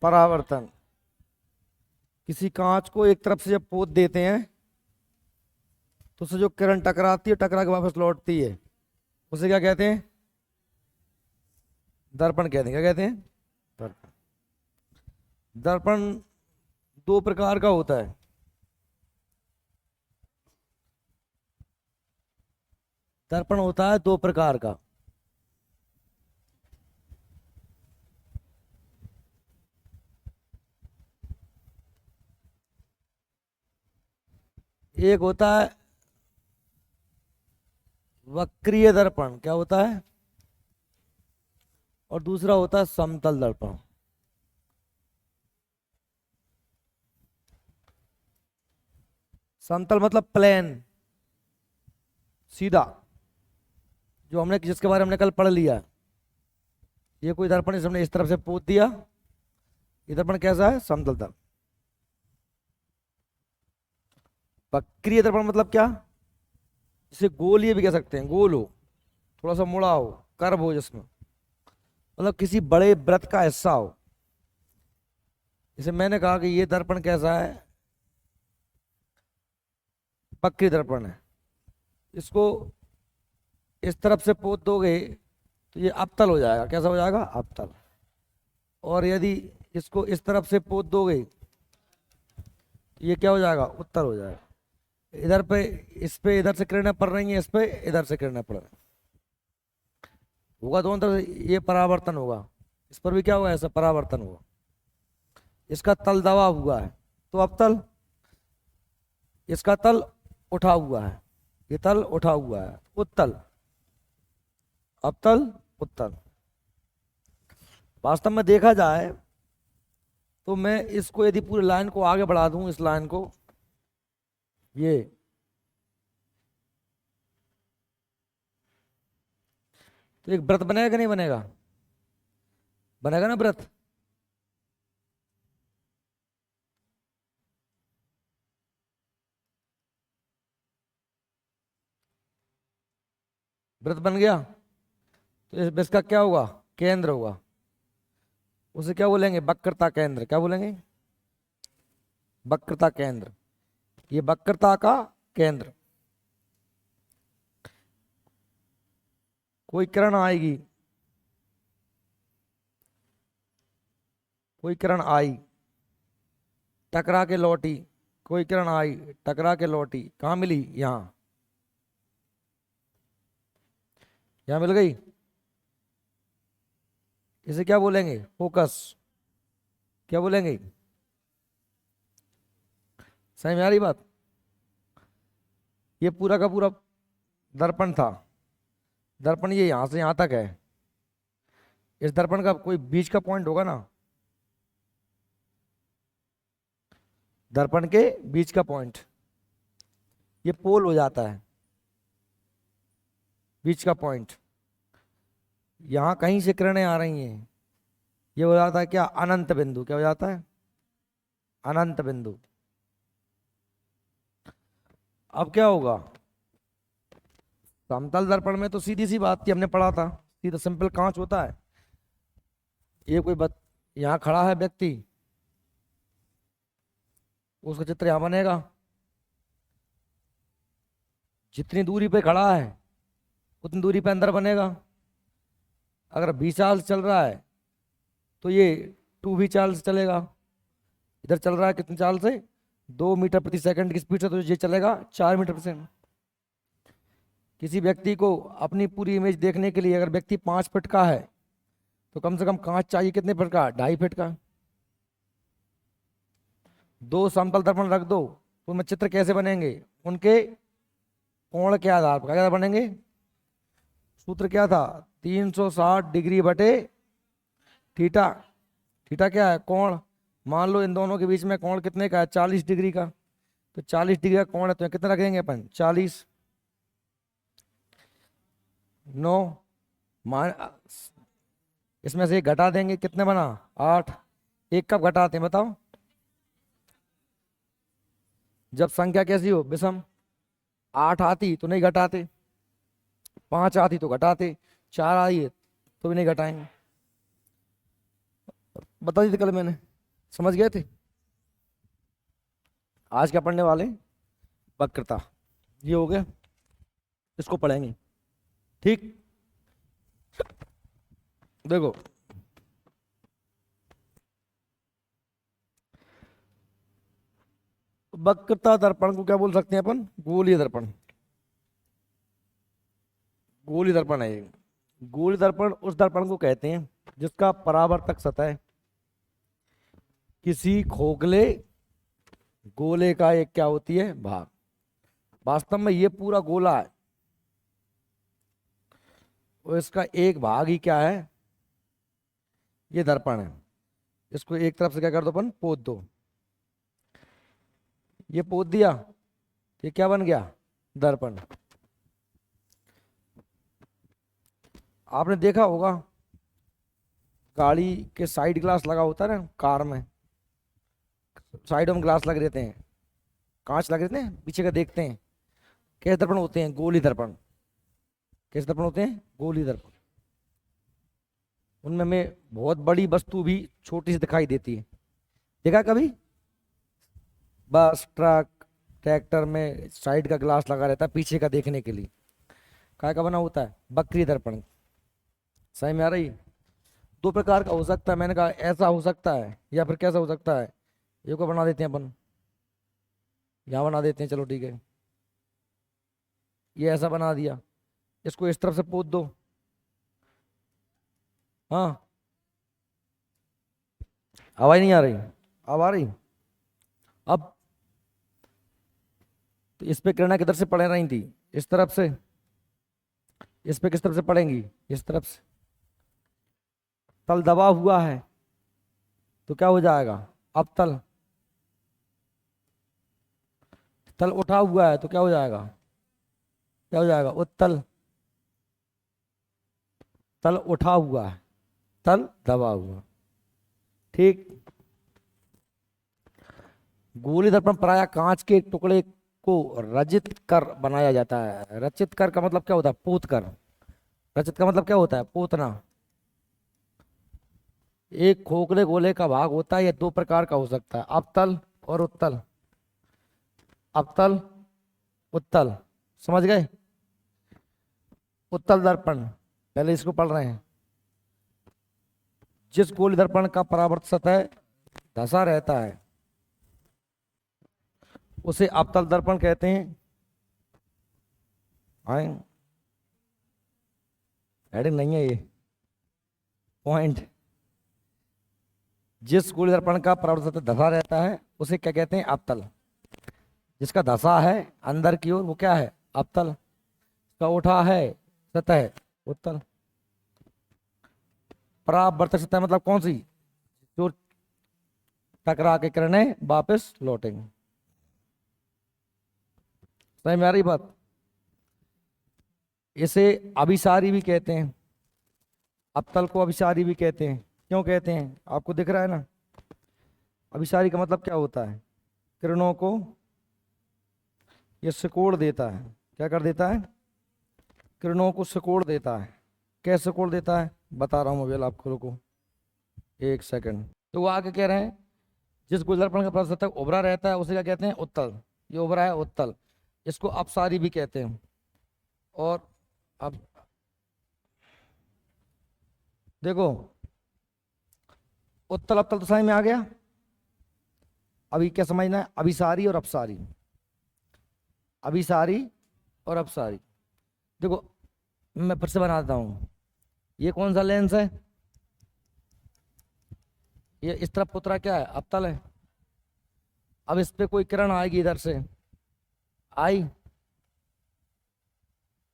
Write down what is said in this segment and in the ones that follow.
परावर्तन। किसी कांच को एक तरफ से जब पोत देते हैं तो उससे जो किरण टकराती है, टकरा के वापस लौटती है, उसे क्या कहते हैं? दर्पण कहते हैं। क्या कहते हैं? दर्पण। दर्पण दो प्रकार का होता है। दर्पण होता है दो प्रकार का। एक होता है वक्रीय दर्पण। क्या होता है? और दूसरा होता है समतल दर्पण। समतल मतलब प्लेन, सीधा, जो हमने जिसके बारे में हमने कल पढ़ लिया। ये कोई दर्पण हमने इस तरफ से पोत दिया, ये दर्पण कैसा है? समतल दर्पण। वक्रीय दर्पण मतलब क्या? इसे गोलीय भी कह सकते हैं। गोल हो, थोड़ा सा मुड़ा हो, कर्व हो, जिसमें मतलब किसी बड़े वृत्त का हिस्सा हो। जैसे मैंने कहा कि ये दर्पण कैसा है? वक्रीय दर्पण है। इसको इस तरफ से पोत दोगे तो ये अवतल हो जाएगा। कैसा हो जाएगा? अवतल। और यदि इसको इस तरफ से पोत दोगे तो ये क्या हो जाएगा? उत्तल हो जाएगा। इधर पे, इस पे इधर से किरणें पड़ रही हैं, इस पे इधर से किरणें पड़ रही हैं। होगा दोनों तरफ से, ये परावर्तन होगा। इस पर भी क्या होगा? ऐसा परावर्तन होगा। इसका तल दबा हुआ है तो अवतल, इसका तल उठा हुआ है, ये तल उठा हुआ है, उत्तल। अवतल, उत्तल। वास्तव में देखा जाए तो मैं इसको यदि पूरी लाइन को आगे बढ़ा दूं, इस लाइन को, ये तो एक व्रत बनेगा कि नहीं बनेगा? बनेगा ना व्रत? व्रत बन गया तो इस इसका क्या होगा? केंद्र होगा। उसे क्या बोलेंगे? वक्रता केंद्र। क्या बोलेंगे? वक्रता केंद्र। ये वक्रता का केंद्र। कोई किरण आएगी, कोई किरण आई, टकरा के लौटी, कोई किरण आई, टकरा के लौटी, कहाँ मिली? यहां, यहां मिल गई। इसे क्या बोलेंगे? फोकस। क्या बोलेंगे? समझ में आ रही बात? ये पूरा का पूरा दर्पण था। दर्पण ये यहां से यहां तक है। इस दर्पण का कोई बीच का पॉइंट होगा ना, दर्पण के बीच का पॉइंट, ये पोल हो जाता है। बीच का पॉइंट, यहां कहीं से किरणें आ रही हैं, ये हो जाता है क्या? अनंत बिंदु। क्या हो जाता है? अनंत बिंदु। अब क्या होगा? समतल दर्पण में तो सीधी सी बात थी, हमने पढ़ा था, सीधा सिंपल कांच होता है। ये कोई यहाँ खड़ा है व्यक्ति, उसका चित्र यहां बनेगा। जितनी दूरी पे खड़ा है उतनी दूरी पे अंदर बनेगा। अगर 20 चाल से चल रहा है तो ये 2v चाल से चलेगा। इधर चल रहा है कितनी चाल से? 2 मीटर प्रति सेकंड की स्पीड से, तो ये चलेगा 4 मीटर प्रति सेकंड। किसी व्यक्ति को अपनी पूरी इमेज देखने के लिए अगर व्यक्ति 5 फीट का है तो कम से कम कांच चाहिए कितने फीट का? 2.5 फीट का। दो समतल दर्पण रख दो तो उनमें चित्र कैसे बनेंगे? उनके कोण के आधार पर क्या बनेंगे? सूत्र क्या था? 360 डिग्री बटे थीटा। थीटा क्या है? कोण। मान लो इन दोनों के बीच में कोण कितने का है? 40 डिग्री का। तो 40 डिग्री का कोण है तो कितना रखेंगे अपन? 40। 9 मान, इसमें से एक घटा देंगे, कितने बना? 8। एक कब घटाते हैं बताओ? जब संख्या कैसी हो? विषम। 8 आती तो नहीं घटाते, 5 आती तो घटाते, 4 आई है तो भी नहीं घटाएंगे। बता दी थी कल मैंने। समझ गए थे? आज क्या पढ़ने वाले? वक्रता। ये हो गया, इसको पढ़ेंगे। ठीक, देखो वक्रता दर्पण को क्या बोल सकते हैं अपन? गोलीय दर्पण। गोलीय दर्पण है ये। गोलीय दर्पण उस दर्पण को कहते हैं जिसका परावर्तक सतह किसी खोखले गोले का एक क्या होती है? भाग। वास्तव में ये पूरा गोला है और इसका एक भाग ही क्या है? ये दर्पण है। इसको एक तरफ से क्या कर दो अपन? पोत दो। ये पोत दिया, ये क्या बन गया? दर्पण। आपने देखा होगा गाड़ी के साइड ग्लास लगा होता है ना, कार में साइडों में ग्लास लगे रहते हैं, कांच लगे रहते हैं, पीछे का देखते हैं। कैसे दर्पण होते हैं? गोली दर्पण। कैसे दर्पण होते हैं? गोली दर्पण। उनमें में बहुत बड़ी वस्तु भी छोटी सी दिखाई देती है। देखा कभी? बस, ट्रक, ट्रैक्टर में साइड का ग्लास लगा रहता है पीछे का देखने के लिए। काय का बना होता है? वक्रीय दर्पण। समझ में आ रही? दो प्रकार का हो सकता है, मैंने कहा ऐसा हो सकता है या फिर कैसा हो सकता है। ये को बना देते हैं अपन, यहाँ बना देते हैं, चलो ठीक है। ये ऐसा बना दिया, इसको इस तरफ से पोत दो। हाँ, आवाज नहीं आ रही? अब आ रही? अब तो इस पे किरणें किधर से पड़ रही थी? इस तरफ से। इस पे किस तरफ से पड़ेंगी? इस तरफ से। तल दबा हुआ है तो क्या हो जाएगा? अवतल। तल उठा हुआ है तो क्या हो जाएगा? क्या हो जाएगा? उत्तल। तल उठा हुआ है, तल दबा हुआ। ठीक। गोली दर्पण प्रायः कांच के टुकड़े को रचित कर बनाया जाता है। रचित कर का मतलब क्या होता है? पोत कर। रचित का मतलब क्या होता है? पोतना। एक खोखले गोले का भाग होता है, यह दो प्रकार का हो सकता है, अवतल और उत्तल। अवतल, उत्तल। समझ गए? उत्तल दर्पण, पहले इसको पढ़ रहे हैं। जिस गोली दर्पण का परावर्त सतह धंसा रहता है उसे अवतल दर्पण कहते हैं। आए, हेडिंग नहीं है ये, पॉइंट। जिस गोली दर्पण का परावर्त सतह धंसा रहता है उसे क्या कहते हैं? अवतल। जिसका धंसा है अंदर की ओर वो क्या है? अवतल। का उठा है सतह, उत्तल। परावर्तक सतह मतलब कौन सी? जो टकरा के किरणें वापस लौटेंगे। समझ में आ रही बात? इसे अभिसारी भी कहते हैं। अवतल को अभिसारी भी कहते हैं। क्यों कहते हैं? आपको दिख रहा है ना। अभिसारी का मतलब क्या होता है? किरणों को ये सिकोड़ देता है। क्या कर देता है? किरणों को सिकोड़ देता है। कैसे सिकोड़ देता है बता रहा हूं, मोबाइल आपको रुको एक सेकंड। तो वो आगे कह रहे हैं जिस गोली दर्पण का परावर्तक उभरा रहता है उसे क्या कहते हैं? उत्तल। ये उभरा है, उत्तल। इसको अपसारी भी कहते हैं। और अब देखो, उत्तल अवतल तो समझ में आ गया। अभी क्या समझना है? अभिसारी और अपसारी। अभिसारी और अपसारी। देखो मैं फिर से बनाता हूं। ये कौन सा लेंस है? ये इस तरफ पुतरा क्या है? अवतल है। अब इस पे कोई किरण आएगी इधर से, आई,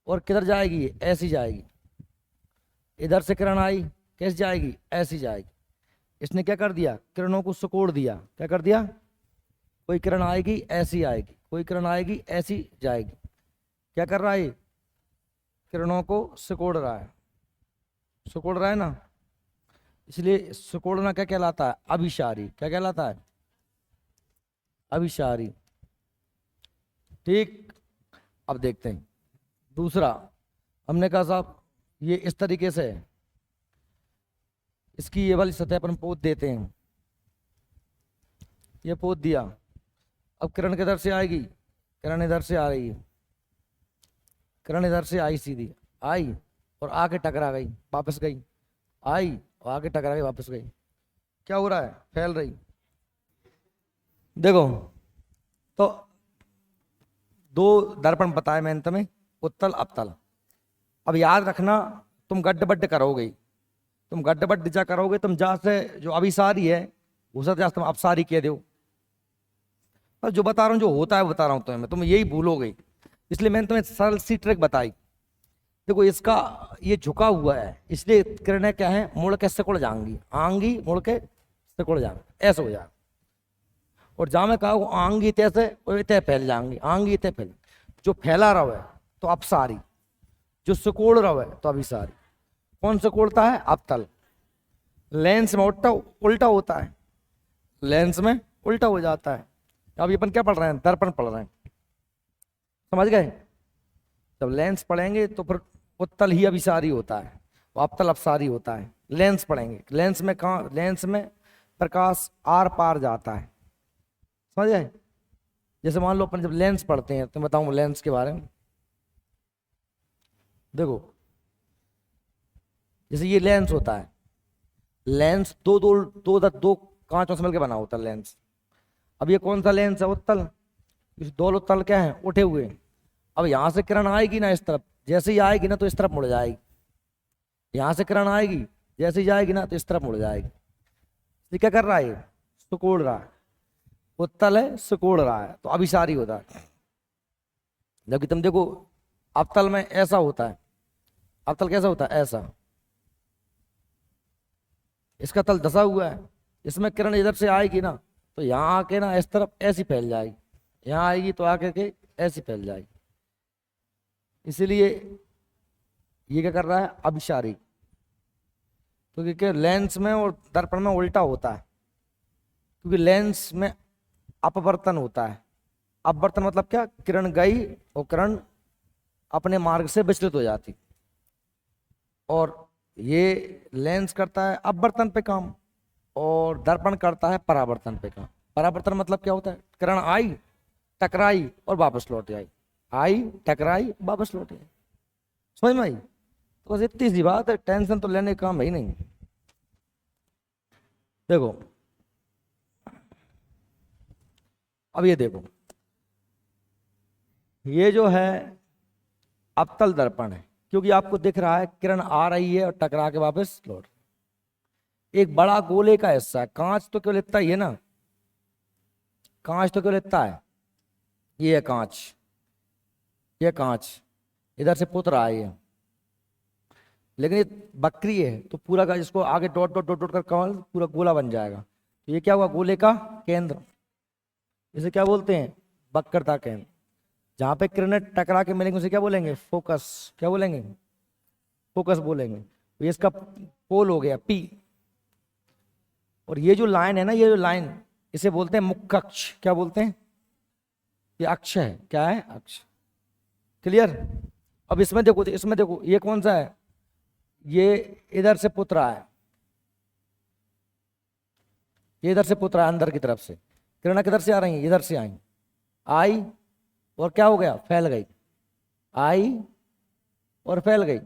और किधर जाएगी? ऐसी जाएगी। इधर से किरण आई, कैसे जाएगी? ऐसी जाएगी। इसने क्या कर दिया? किरणों को सिकोड़ दिया। क्या कर दिया? कोई किरण आएगी ऐसी आएगी, कोई किरण आएगी ऐसी जाएगी। क्या कर रहा है? किरणों को सिकोड़ रहा है। सिकोड़ रहा है ना, इसलिए सिकोड़ना क्या कहलाता है? अभिसारी। क्या कहलाता है? अभिसारी। ठीक। अब देखते हैं दूसरा। हमने कहा साहब ये इस तरीके से है, इसकी ये वाली सतह पर हम पोत देते हैं। ये पोत दिया। अब किरण किधर से आएगी, किरण इधर से आ रही है, किरण इधर से आई, सीधी आई और आके टकरा गई, वापस गई, आई और आके टकरा गई, वापस गई। क्या हो रहा है, फैल रही। देखो तो दो दर्पण बताए मैंने तुम्हें, उत्तल अवतल। अब याद रखना, तुम गड्ढ बड्ढ करोगे, तुम गड्ढ बड्ढ जा करोगे, तुम जहाँ से जो अभिसारी है उसे जहाँ तुम अपसारी कह दो। पर जो बता रहा हूँ, जो होता है वो बता रहा हूँ तुम्हें, तुम यही भूलोगे, इसलिए मैंने तुम्हें सरल सी ट्रिक बताई। देखो इसका ये झुका हुआ है, इसलिए किरणें क्या है, मुड़ के सिकुड़ जाएंगी, आंगी मुड़ के सिकुड़ जाएंगी, ऐसे हो जाएगा। और जहां मैं कहा आंगी तैसे वो तय फैल जाएंगी, आंगी तय फैल। जो फैला रहा है तो अपसारी, जो सिकोड़ रहा है तो अभिसारी। कौन सिकोड़ता है, अवतल। लेंस में उल्टा उल्टा होता है, लेंस में उल्टा हो जाता है। अब अपन क्या पढ़ रहे हैं, दर्पण पढ़ रहे हैं, समझ गए। जब लेंस पढ़ेंगे तो फिर उत्तल ही अभिसारी होता है, अवतल अपसारी होता है। लेंस पढ़ेंगे, लेंस में कहाँ, लेंस में प्रकाश आर पार जाता है, समझ गए। जैसे मान लो अपन जब लेंस पढ़ते हैं तो बताऊं लेंस के बारे में। देखो जैसे ये लेंस होता है, लेंस दो कांचों से मिलकर बना होता है लेंस। अब ये कौन सा लेंस है, उत्तल। इस दो उत्तल क्या है, उठे हुए। अब यहां से किरण आएगी ना इस तरफ, जैसे ही आएगी ना तो इस तरफ मुड़ जाएगी। यहां से किरण आएगी, जैसे ही जाएगी ना तो इस तरफ मुड़ जाएगी। ये क्या कर रहा है, सिकोड़ रहा है। उत्तल है, सिकोड़ रहा है तो अभिसारी होता है। जबकि तुम देखो अवतल में ऐसा होता है, अवतल कैसा होता है, ऐसा। इसका तल धसा हुआ है, इसमें किरण इधर से आएगी ना तो यहाँ आके ना इस तरफ ऐसी फैल जाएगी, यहाँ आएगी तो आके के ऐसी फैल जाएगी। इसीलिए ये क्या कर रहा है, अभिसारी। तो क्योंकि लेंस में और दर्पण में उल्टा होता है, क्योंकि लेंस में अपवर्तन होता है। अपवर्तन मतलब क्या, किरण गई और किरण अपने मार्ग से विचलित हो जाती। और ये लेंस करता है अपवर्तन पे काम, और दर्पण करता है परावर्तन पे काम। परावर्तन मतलब क्या होता है, किरण आई, टकराई और वापस लौट आई, आई टकराई वापस लौट आई। समझ में आई। तो बस इतनी सी बात है, टेंशन तो लेने का काम है ही नहीं। देखो अब ये देखो, ये जो है अवतल दर्पण है, क्योंकि आपको दिख रहा है किरण आ रही है और टकरा के वापस लौट। एक बड़ा गोले का हिस्सा है, कांच तो केवल इतना ही है ना, कांच तो केवल इतना है, ये है कांच, ये कांच इधर से पुत रहा है ये। लेकिन ये बकरी है तो पूरा का इसको आगे डॉट डॉट डॉट डॉट कर कमल पूरा गोला बन जाएगा। तो ये क्या हुआ, गोले का केंद्र। इसे क्या बोलते हैं, वक्रता केंद्र। जहां पे किरणें टकरा के मिलेंगे उसे क्या बोलेंगे, फोकस। क्या बोलेंगे, फोकस बोलेंगे। तो ये इसका पोल हो गया पी। और ये जो लाइन है ना, ये जो लाइन, इसे बोलते हैं मुख्य अक्ष। क्या बोलते हैं, ये अक्ष है, क्या है, अक्ष। क्लियर। अब इसमें देखो, इसमें देखो ये कौन सा है, ये इधर से पुत रहा है, ये इधर से पुत रहा है अंदर की तरफ से। किरणें किधर से आ रही हैं, इधर से आई, आई और क्या हो गया, फैल गई, आई और फैल गई,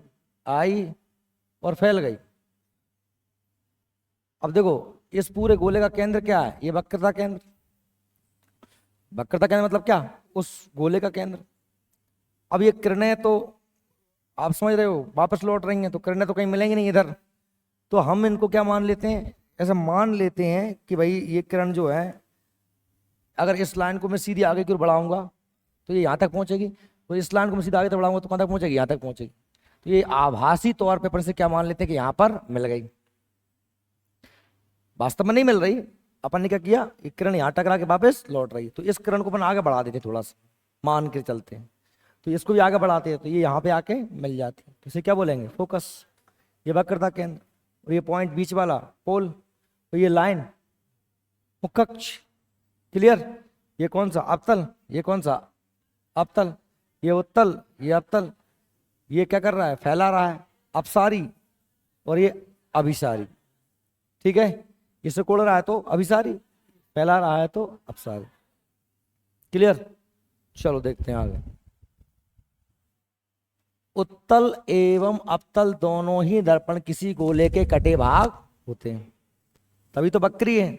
आई और फैल गई। अब देखो इस पूरे गोले का केंद्र क्या है, ये वक्रता केंद्र। वक्रता केंद्र मतलब क्या, उस गोले का केंद्र। अब ये किरणें तो आप समझ रहे हो वापस लौट रही हैं, तो किरणें तो कहीं मिलेंगी नहीं इधर। तो हम इनको क्या मान लेते हैं, ऐसा मान लेते हैं कि भाई ये किरण जो है, अगर इस लाइन को मैं सीधी आगे की ओर बढ़ाऊंगा तो ये यहाँ तक पहुंचेगी, तो इस लाइन को मैं सीधा आगे तक बढ़ाऊंगा तो कहाँ तक पहुंचेगी, यहाँ तक पहुंचेगी। तो ये आभासी तौर पर अपन से क्या मान लेते हैं कि यहाँ पर मिल गई, वास्तव में नहीं मिल रही। अपन ने क्या किया, एक किरण यहाँ टकरा के वापस लौट रही, तो इस किरण को अपन आगे बढ़ा देते थोड़ा सा, मान के चलते हैं। तो इसको भी आगे बढ़ाते हैं तो ये यहाँ पे आके मिल जाती है, तो इसे क्या बोलेंगे, फोकस। ये वक्रता केंद्र, और ये पॉइंट बीच वाला पोल, तो ये लाइन मुख्य अक्ष। क्लियर। ये कौन सा, अवतल। ये कौन सा, अवतल। ये उत्तल, ये अवतल। ये क्या कर रहा है, फैला रहा है, अपसारी। और ये अभिसारी। ठीक है, ये सिकोड़ रहा है तो अभिसारी, फैला रहा है तो अपसारी। क्लियर? चलो देखते हैं आगे। उत्तल एवं अवतल दोनों ही दर्पण किसी गोले के कटे भाग होते हैं, तभी तो वक्री है।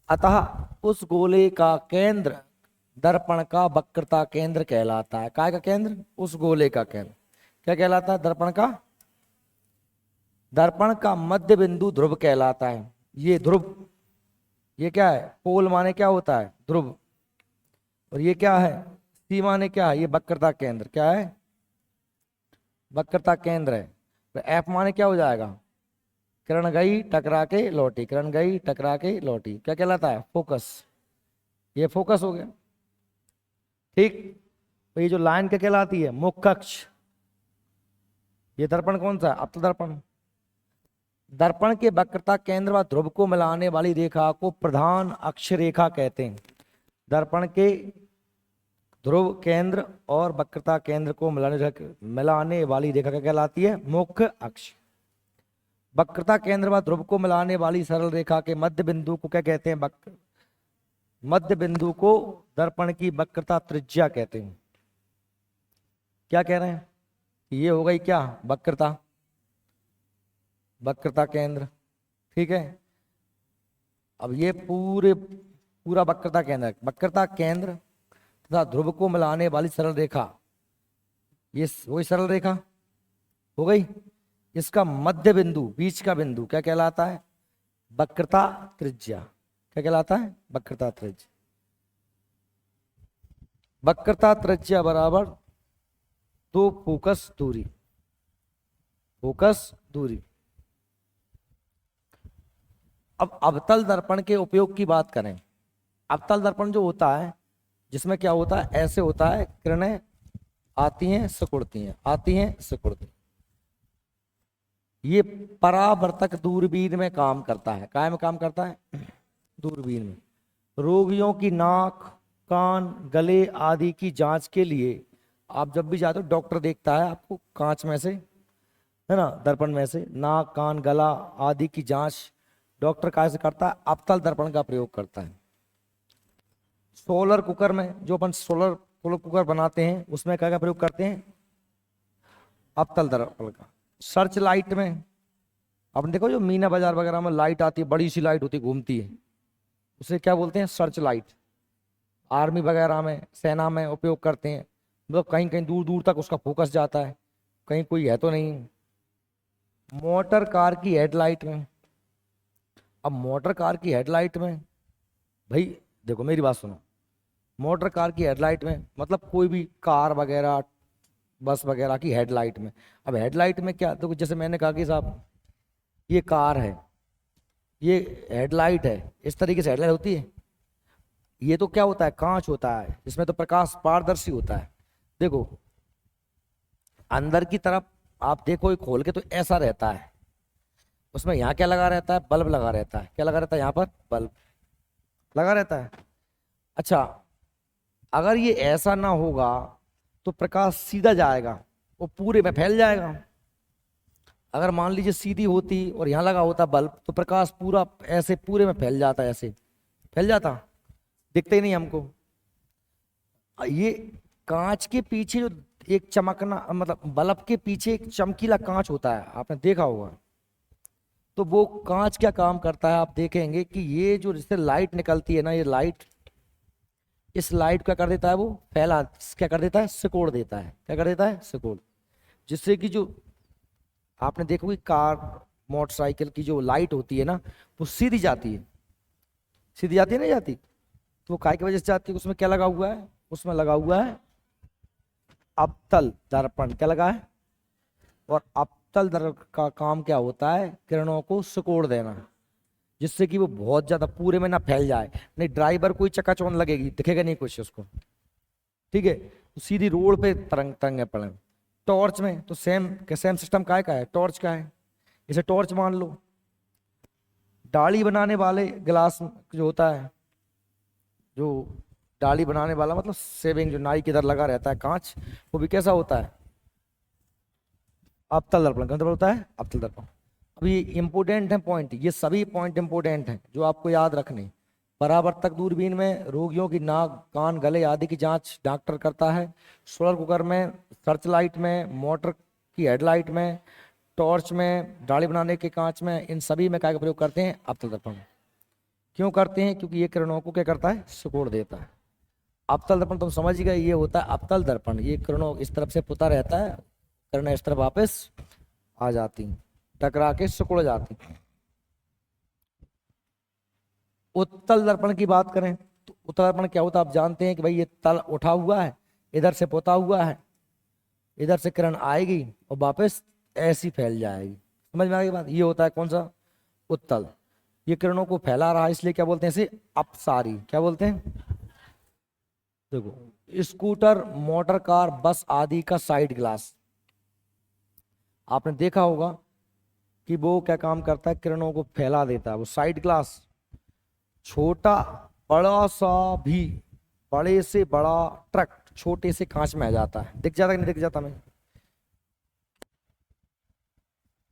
अतः उस गोले का केंद्र दर्पण का वक्रता केंद्र कहलाता है। काय का केंद्र? उस गोले का केंद्र क्या कहलाता है? दर्पण का। दर्पण का मध्य बिंदु ध्रुव कहलाता है। ये ध्रुव, ये क्या है? पोल माने क्या होता है? ध्रुव। और ये क्या है? सी माने क्या है? ये वक्रता केंद्र। क्या है? वक्रता केंद्र है। तो एफ माने क्या हो जाएगा? किरण गई टकरा के लौटी, किरण गई टकरा के लौटी। क्या कहलाता है? फोकस। ये फोकस हो गया। ठीक। तो ये जो लाइन क्या कहलाती है? मुख्य अक्ष। ये दर्पण कौन सा है? अवतल दर्पण। दर्पण के वक्रता केंद्र व ध्रुव को मिलाने वाली रेखा को प्रधान अक्ष रेखा कहते हैं। दर्पण के ध्रुव केंद्र और वक्रता केंद्र को मिलाने वाली रेखा क्या कहलाती है? मुख्य अक्ष। वक्रता केंद्र व ध्रुव को मिलाने वाली सरल रेखा के मध्य बिंदु को क्या कहते हैं? मध्य बिंदु को दर्पण की वक्रता त्रिज्या कहते हैं। क्या कह रहे हैं? ये हो गई क्या? वक्रता, वक्रता केंद्र। ठीक है। अब ये पूरा वक्रता केंद्र, वक्रता केंद्र तथा ध्रुव को मिलाने वाली सरल रेखा, ये वही सरल रेखा हो गई। इसका मध्य बिंदु, बीच का बिंदु क्या कहलाता है? वक्रता त्रिज्या। क्या कहलाता है? वक्रता त्रिज्या। वक्रता त्रिज्या बराबर 2 फोकस दूरी। फोकस दूरी। अब अवतल दर्पण के उपयोग की बात करें। अवतल दर्पण जो होता है, जिसमें क्या होता है? ऐसे होता है, किरणें आती हैं सिकुड़ती हैं, आती हैं सिकुड़ती हैं। ये परावर्तक दूरबीन में काम करता है। काय में काम करता है? दूरबीन में। रोगियों की नाक, कान, गले आदि की जांच के लिए आप जब भी जाते हो, डॉक्टर देखता है आपको कांच में से, है ना, दर्पण में से नाक, कान, गला आदि की जांच डॉक्टर कैसे करता है? अवतल दर्पण का प्रयोग करता है। सोलर कुकर में, जो अपन सोलर कुकर बनाते हैं, उसमें क्या क्या प्रयोग करते हैं? अवतल दर्पण का। सर्च लाइट में अपन देखो, जो मीना बाजार वगैरह में लाइट आती है, बड़ी सी लाइट होती है, घूमती है, उसे क्या बोलते हैं? Search light. आर्मी वगैरह में, सेना में उपयोग करते हैं। मतलब कहीं कहीं दूर दूर तक उसका फोकस जाता है, कहीं कोई है तो नहीं। मोटर कार की हेडलाइट में, अब मोटर कार की हेडलाइट में भाई देखो मेरी बात सुनो, मोटर कार की हेडलाइट में मतलब कोई भी कार वगैरह, बस वगैरह की हेडलाइट में। अब हेडलाइट में क्या, तो जैसे मैंने कहा कि साहब ये कार है, ये हेडलाइट है, इस तरीके से हेडलाइट होती है। ये तो क्या होता है? कांच होता है, इसमें तो प्रकाश पारदर्शी होता है। देखो अंदर की तरफ आप देखो, ये खोल के तो ऐसा रहता है, उसमें यहाँ क्या लगा रहता है? बल्ब लगा रहता है। क्या लगा रहता है? यहाँ पर बल्ब लगा रहता है। अच्छा, अगर ये ऐसा ना होगा तो प्रकाश सीधा जाएगा, वो पूरे में फैल जाएगा। अगर मान लीजिए सीधी होती और यहाँ लगा होता बल्ब, तो प्रकाश पूरा ऐसे पूरे में फैल जाता, ऐसे फैल जाता, दिखते ही नहीं हमको। ये कांच के पीछे जो एक चमकना, मतलब बल्ब के पीछे एक चमकीला कांच होता है, आपने देखा होगा। तो वो कांच क्या काम करता है? आप देखेंगे कि ये जो जिससे लाइट निकलती है ना, ये लाइट, इस लाइट क्या कर देता है? वो फैला, क्या कर देता है? सिकोड़ देता है। क्या कर देता है? सिकोड़। जिससे कि जो आपने देखो कि कार, मोटरसाइकिल की जो लाइट होती है ना, वो सीधी जाती है, सीधी जाती है, नहीं जाती? तो वो काय की वजह से जाती है? उसमें क्या लगा हुआ है? उसमें लगा हुआ है अवतल दर्पण। क्या लगा है? और अवतल दर्पण का काम क्या होता है? किरणों को सिकोड़ देना, जिससे कि वो बहुत ज्यादा पूरे में ना फैल जाए। नहीं ड्राइवर कोई चकाचौंध लगेगी, दिखेगा नहीं कुछ उसको। ठीक है, तो सीधी रोड पे तरंग तरंगे पड़े। टॉर्च में तो सेम सिस्टम का है? टॉर्च का है। इसे टॉर्च मान लो। दाढ़ी बनाने वाले गिलास जो होता है, जो दाढ़ी बनाने वाला मतलब सेविंग, जो नाई की इधर लगा रहता है कांच, वो भी कैसा होता है? अवतल दर्पण। कौन सा होता है? अवतल दर्पण। अभी इंपोर्टेंट है पॉइंट, ये सभी पॉइंट इंपोर्टेंट हैं जो आपको याद रखने। परावर्तक दूरबीन में रोगियों की नाक, कान, गले आदि की जांच डॉक्टर करता है। सोलर कुकर में, सर्च लाइट में, मोटर की हेडलाइट में, टॉर्च में, दाढ़ी बनाने के कांच में, इन सभी में क्या का प्रयोग करते हैं? अवतल दर्पण। क्यों करते हैं? क्योंकि ये किरणों को क्या करता है? सिकोड़ देता है। अवतल दर्पण तुम समझ गए, ये होता है अवतल दर्पण। ये किरणों इस तरफ से पुता रहता है, किरणें इस तरफ वापस आ जाती, टकरा के सिकुड़ जाती। उत्तल दर्पण की बात करें तो उत्तल दर्पण क्या होता है? आप जानते हैं कि भाई ये तल उठा हुआ है, इधर से पोता हुआ है, इधर से किरण आएगी और वापस ऐसी फैल जाएगी। समझ में आ गई बात? ये होता है कौन सा? उत्तल। ये किरणों को फैला रहा है, इसलिए क्या बोलते हैं इसे? अपसारी। क्या बोलते हैं? देखो, स्कूटर, मोटर कार, बस आदि का साइड ग्लास, आपने देखा होगा कि वो क्या काम करता है? किरणों को फैला देता है। वो साइड ग्लास छोटा, बड़ा सा भी, बड़े से बड़ा ट्रक छोटे से कांच में आ जाता है। दिख जाता है कि नहीं दिख जाता? मैं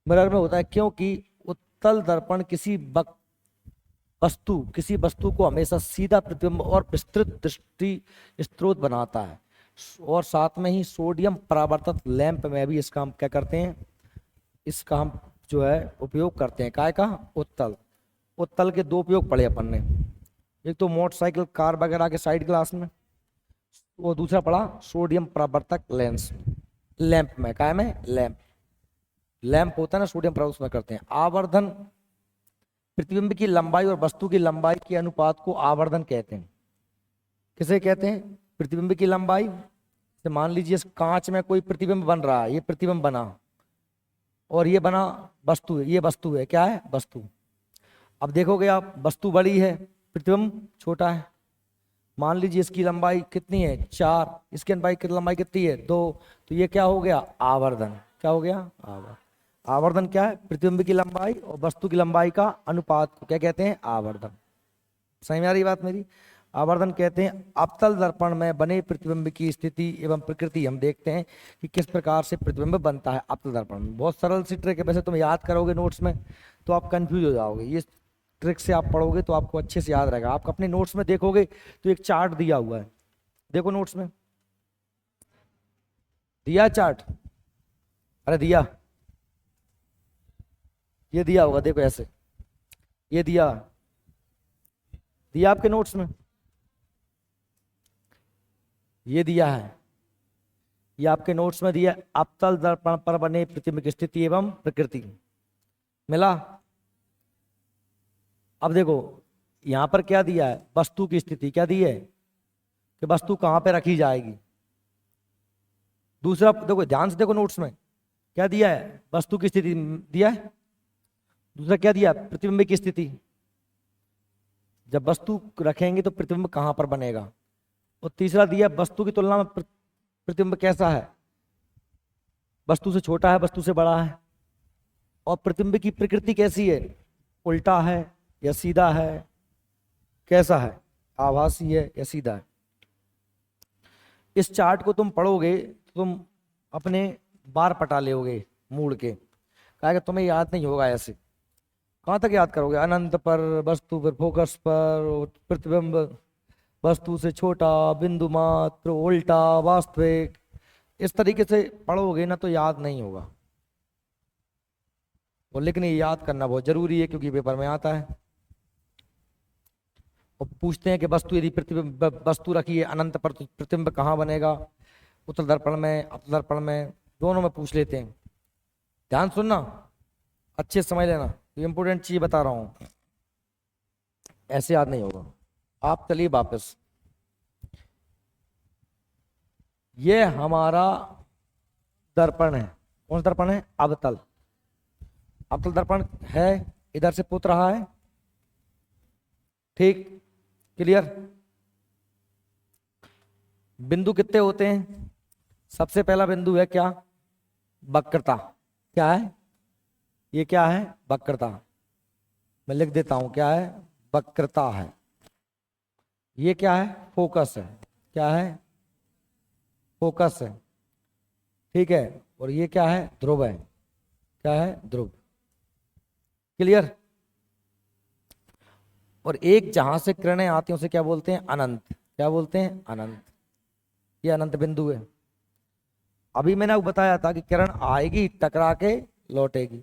मिरर में होता है, क्योंकि उत्तल दर्पण किसी वस्तु को हमेशा सीधा प्रतिबिंब और विस्तृत दृष्टि स्रोत बनाता है। और साथ में ही सोडियम परावर्तक लैंप में भी इसका हम क्या करते हैं? इसका हम जो है उपयोग करते हैं। काय का? उत्तल। उत्तल के दो उपयोग पढ़े अपन ने, एक तो मोटरसाइकिल, कार वगैरह के साइड ग्लास में, और दूसरा पढ़ा सोडियम परावर्तक लेंस, लैंप में। काय में? लैंप। लैंप होता है ना सोडियम परावर्तक, उसमें करते हैं। आवर्धन, प्रतिबिंब की लंबाई और वस्तु की लंबाई के अनुपात को आवर्धन कहते हैं। किसे कहते हैं? प्रतिबिंब की लंबाई। तो मान लीजिए इस कांच में कोई प्रतिबिंब बन रहा है, ये प्रतिबिंब बना और ये बना वस्तु है, ये वस्तु है। क्या है? वस्तु। अब देखोगे आप, वस्तु बड़ी है, प्रतिबिंब छोटा है। मान लीजिए इसकी लंबाई कितनी है? 4, इसकी लंबाई कितनी है? 2। तो ये क्या हो गया? आवर्धन। क्या हो गया? आवर्धन। आवर्धन क्या है? प्रतिबिंब की लंबाई और वस्तु की लंबाई का अनुपात को क्या कहते हैं? आवर्धन। समझ में आ रही बात मेरी? आवर्धन कहते हैं अवतल दर्पण में बने प्रतिबिंब की स्थिति एवं प्रकृति। हम देखते हैं कि किस प्रकार से प्रतिबिंब बनता है अवतल दर्पण में। बहुत सरल सी ट्रिक है, वैसे तुम याद करोगे नोट्स में तो आप कंफ्यूज हो जाओगे। ये ट्रिक से आप पढ़ोगे तो आपको अच्छे से याद रहेगा। आप अपने नोट्स में देखोगे तो एक चार्ट दिया हुआ है, देखो नोट्स में दिया है चार्ट। अरे दिया, ये दिया होगा, देखो ऐसे, ये दिया दिया आपके नोट्स में, ये दिया है, ये आपके नोट्स में दिया। अवतल दर्पण पर बने प्रतिबिंब की स्थिति एवं प्रकृति मिला। अब देखो यहां पर क्या दिया है? वस्तु की स्थिति क्या दी है? कि वस्तु कहां पे रखी जाएगी। दूसरा देखो, ध्यान से देखो नोट्स में क्या दिया है? वस्तु की स्थिति दिया है। दूसरा क्या दिया? प्रतिबिंब की स्थिति। जब वस्तु रखेंगे तो प्रतिबिंब कहां पर बनेगा। और तीसरा दिया वस्तु की तुलना में प्रतिबिंब कैसा है, वस्तु से छोटा है, वस्तु से बड़ा है। और प्रतिबिंब की प्रकृति कैसी है, उल्टा है या सीधा है, कैसा है, आभासी है या सीधा है। इस चार्ट को तुम पढ़ोगे तो तुम अपने बार पटा लोगे मूड के, कहा कि तुम्हें याद नहीं होगा ऐसे। कहाँ तक याद करोगे? अनंत पर, वस्तु पर, फोकस पर, प्रतिबिंब, वस्तु से छोटा, बिंदु मात्र, उल्टा, वास्तविक। इस तरीके से पढ़ोगे ना तो याद नहीं होगा। और लेकिन ये याद करना बहुत जरूरी है क्योंकि पेपर में आता है। और पूछते हैं कि वस्तु यदि प्रतिबिंब वस्तु रखी है अनंत पर तो प्रतिबिंब कहाँ बनेगा? उत्तल दर्पण में, अवतल दर्पण में, दोनों में पूछ लेते हैं। ध्यान सुनना, अच्छे से समझ लेना, ये इंपोर्टेंट चीज बता रहा हूं, ऐसे याद नहीं होगा। आप चलिए वापस, ये हमारा दर्पण है। कौन सा दर्पण है? अवतल। अवतल दर्पण है, इधर से पुत रहा है, ठीक, क्लियर। बिंदु कितने होते हैं? सबसे पहला बिंदु है क्या? वक्रता। क्या है? ये क्या है? वक्रता। मैं लिख देता हूं, क्या है? वक्रता है। ये क्या है? फोकस है। क्या है? फोकस है, ठीक है। और ये क्या है? ध्रुव है। क्या है? ध्रुव, क्लियर। और एक जहां से किरणें आती हैं उसे क्या बोलते हैं? अनंत। क्या बोलते हैं? अनंत। ये अनंत बिंदु है। अभी मैंने आपको बताया था कि किरण आएगी, टकरा के लौटेगी।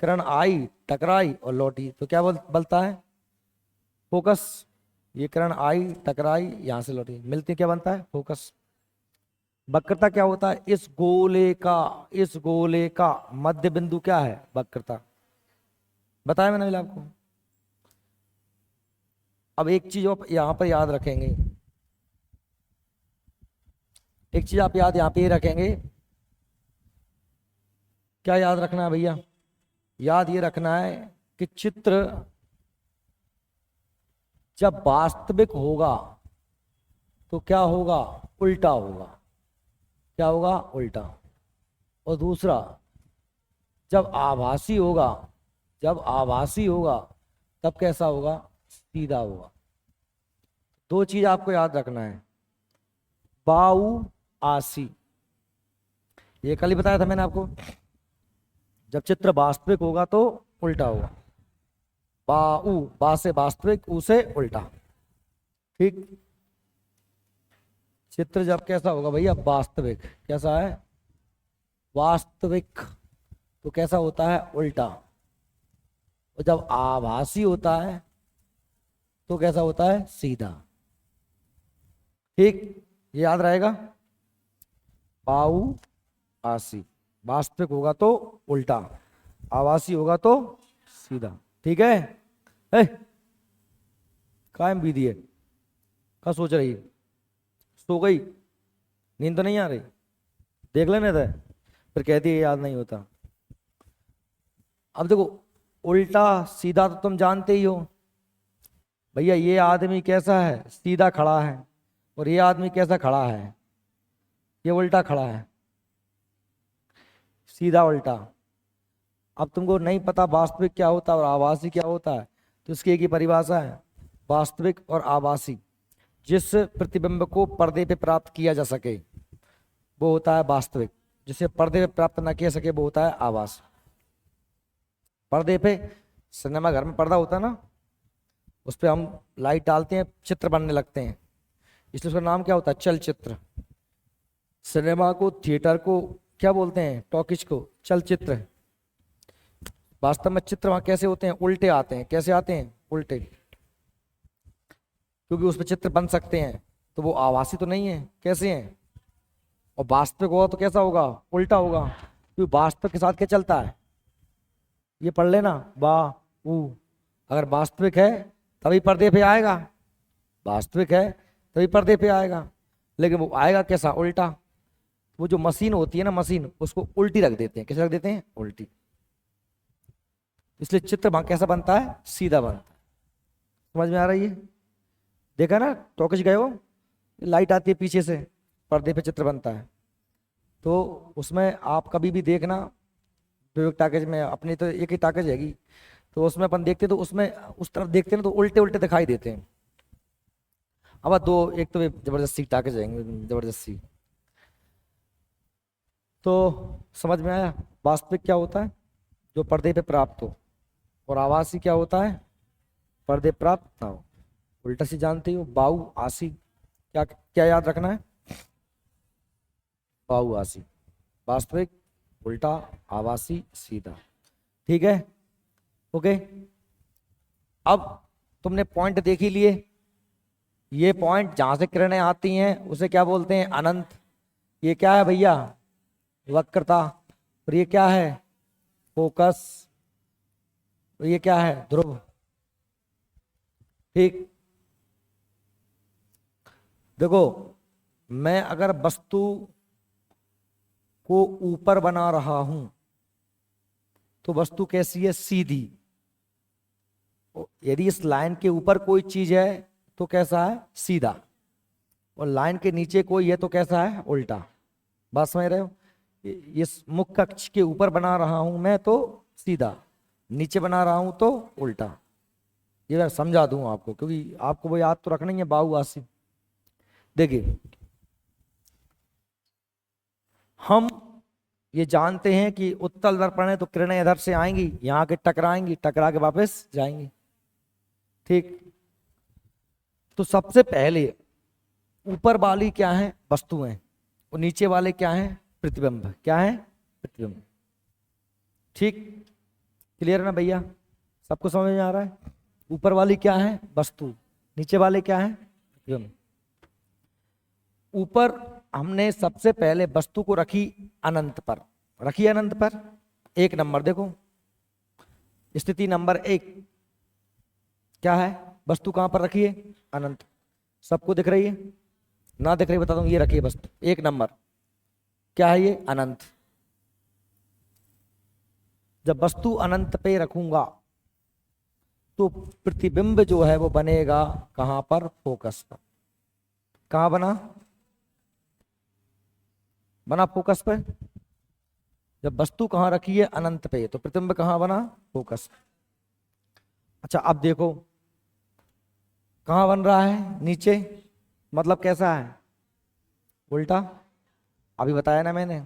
किरण आई, टकराई और लौटी, तो क्या बनता है? फोकस। ये किरण आई, टकराई, यहां से लौटी, मिलती क्या बनता है? फोकस। वक्रता क्या होता है? इस गोले का मध्य बिंदु क्या है? वक्रता। बताया मैंने अभी आपको। अब एक चीज आप यहां पर याद रखेंगे, एक चीज आप याद यहां पे ही रखेंगे। क्या याद रखना है भैया? याद ये रखना है कि चित्र जब वास्तविक होगा तो क्या होगा? उल्टा होगा। क्या होगा? उल्टा। और दूसरा, जब आभासी होगा, जब आभासी होगा तब कैसा होगा? सीधा होगा। दो चीज आपको याद रखना है। बाऊ आसी, ये कल ही बताया था मैंने आपको। जब चित्र वास्तविक होगा तो उल्टा होगा। बाऊ, बा से वास्तविक, ऊ से उल्टा। ठीक। चित्र जब कैसा होगा भैया? वास्तविक। कैसा है? वास्तविक। तो कैसा होता है? उल्टा। और जब आभासी होता है तो कैसा होता है? सीधा। ठीक, ये याद रहेगा। बाऊ आसी, वास्तविक होगा तो उल्टा, आभासी होगा तो सीधा। ठीक है? ए, कायम विधि है। क्या सोच रही है? सो गई? नींद तो नहीं आ रही? देख लेने थे, फिर कहती है याद नहीं होता। अब देखो, उल्टा सीधा तो तुम जानते ही हो भैया। ये आदमी कैसा है? सीधा खड़ा है। और ये आदमी कैसा खड़ा है? ये उल्टा खड़ा है। सीधा उल्टा। अब तुमको नहीं पता वास्तविक क्या होता है और आभासी क्या होता है, तो इसकी एक ही परिभाषा है, वास्तविक और आभासी। जिस प्रतिबिंब को पर्दे पे प्राप्त किया जा सके वो होता है वास्तविक, जिसे पर्दे पे प्राप्त ना किया सके वो होता है आभास। पर्दे पे, सिनेमा घर में पर्दा होता है ना, उस पर हम लाइट डालते हैं, चित्र बनने लगते हैं, इसलिए उसका नाम क्या होता है? चलचित्र। सिनेमा को, थिएटर को क्या बोलते हैं? टॉकीज को चलचित्र। वास्तव में चित्र वहां कैसे होते हैं? उल्टे आते हैं। कैसे आते हैं? उल्टे। क्योंकि उस पर चित्र बन सकते हैं, तो वो आभासी तो नहीं है। कैसे हैं? और वास्तविक होगा तो कैसा होगा? उल्टा होगा। क्योंकि वास्तविक के साथ क्या चलता है? ये पढ़ लेना, बा ऊ। अगर वास्तविक है तभी पर्दे पे आएगा, वास्तविक है तभी पर्दे पे आएगा। लेकिन वो आएगा कैसा? उल्टा। वो जो मशीन होती है ना, मशीन, उसको उल्टी रख देते हैं। कैसे रख देते हैं? उल्टी। इसलिए चित्र वहां कैसा बनता है? सीधा बनता है। समझ में आ रही है? देखा ना, टॉकीज गए हो, लाइट आती है पीछे से, पर्दे पे चित्र बनता है। तो उसमें आप कभी भी देखना, विवेक टॉकीज में, अपनी तो एक ही टॉकीज हैगी, तो उसमें अपन देखते तो उसमें उस तरफ देखते ना तो उल्टे उल्टे दिखाई देते हैं। अब दो, एक तो जबरदस्ती टॉकीज जाएंगे, जबरदस्ती। तो समझ में आया वास्तविक क्या होता है? जो पर्दे पे प्राप्त हो। और आभासी क्या होता है? पर्दे प्राप्त ना हो। उल्टा से जानते हो, बाऊ आसी। क्या क्या याद रखना है? बाऊ आसी, वास्तविक, उल्टा, आभासी, सीधा। ठीक है? ओके। अब तुमने पॉइंट देख ही लिए। ये पॉइंट जहां से किरणें आती हैं उसे क्या बोलते हैं? अनंत। ये क्या है भैया? वक्रता। और ये क्या है? फोकस। और ये क्या है? ध्रुव। ठीक। देखो, मैं अगर वस्तु को ऊपर बना रहा हूं तो वस्तु कैसी है? सीधी। यदि इस लाइन के ऊपर कोई चीज है तो कैसा है? सीधा। और लाइन के नीचे कोई है तो कैसा है? उल्टा। बात समझ रहे हो? इस मुख्य अक्ष के ऊपर बना रहा हूं मैं तो सीधा, नीचे बना रहा हूं तो उल्टा। ये मैं समझा दूं आपको, क्योंकि आपको वो याद तो रखना ही है, बाहु आसी। देखिए, हम ये जानते हैं कि उत्तल दर्पण है तो किरणें इधर से आएंगी, यहाँ के टकराएंगी, टकरा के वापस जाएंगी। ठीक। तो सबसे पहले ऊपर वाली क्या है, वस्तुएं, और नीचे वाले क्या हैं, प्रतिबिंब। क्या है, प्रतिबिंब। ठीक, क्लियर है ना भैया, सबको समझ में आ रहा है। ऊपर वाली क्या है, वस्तु, नीचे वाले क्या है, प्रतिबिंब। ऊपर हमने सबसे पहले वस्तु को रखी अनंत पर, रखी अनंत पर। एक नंबर देखो, स्थिति नंबर 1 क्या है, वस्तु कहां पर रखी है, अनंत। सबको दिख रही है, ना दिख रही बता दूं, ये रखी है वस्तु 1 नंबर, क्या है ये, अनंत। जब वस्तु अनंत पे रखूंगा तो प्रतिबिंब जो है वो बनेगा कहां पर, फोकस पर। कहां बना, बना फोकस पे। जब वस्तु कहां रखी है, अनंत पे, तो प्रतिबिंब कहां बना, फोकस। अच्छा अब देखो कहां बन रहा है, नीचे, मतलब कैसा है, उल्टा। अभी बताया ना मैंने,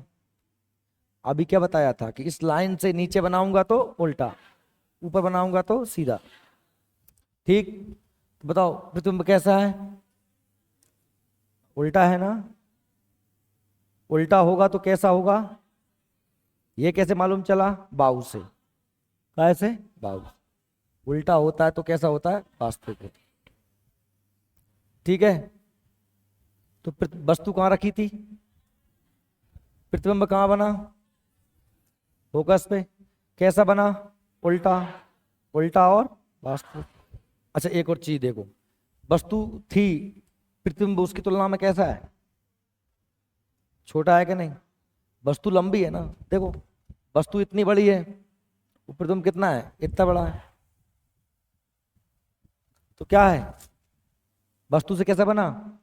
अभी क्या बताया था कि इस लाइन से नीचे बनाऊंगा तो उल्टा, ऊपर बनाऊंगा तो सीधा। ठीक, तो बताओ प्रतिबिंब कैसा है, उल्टा है ना। उल्टा होगा तो कैसा होगा, ये कैसे मालूम चला, बाहु से। कैसे, बाहु। उल्टा होता है तो कैसा होता है, वास्तविक होता है। ठीक है, तो वस्तु कहां रखी थी, प्रतिबिंब कहां बना, फोकस पे। कैसा बना, उल्टा, उल्टा और वास्तविक। अच्छा एक और चीज देखो, वस्तु थी, प्रतिबिंब उसकी तुलना में कैसा है, छोटा है कि नहीं। वस्तु लंबी है ना, देखो वस्तु इतनी बड़ी है, प्रतिबिंब कितना है, इतना बड़ा है। तो क्या है, वस्तु से कैसा बना,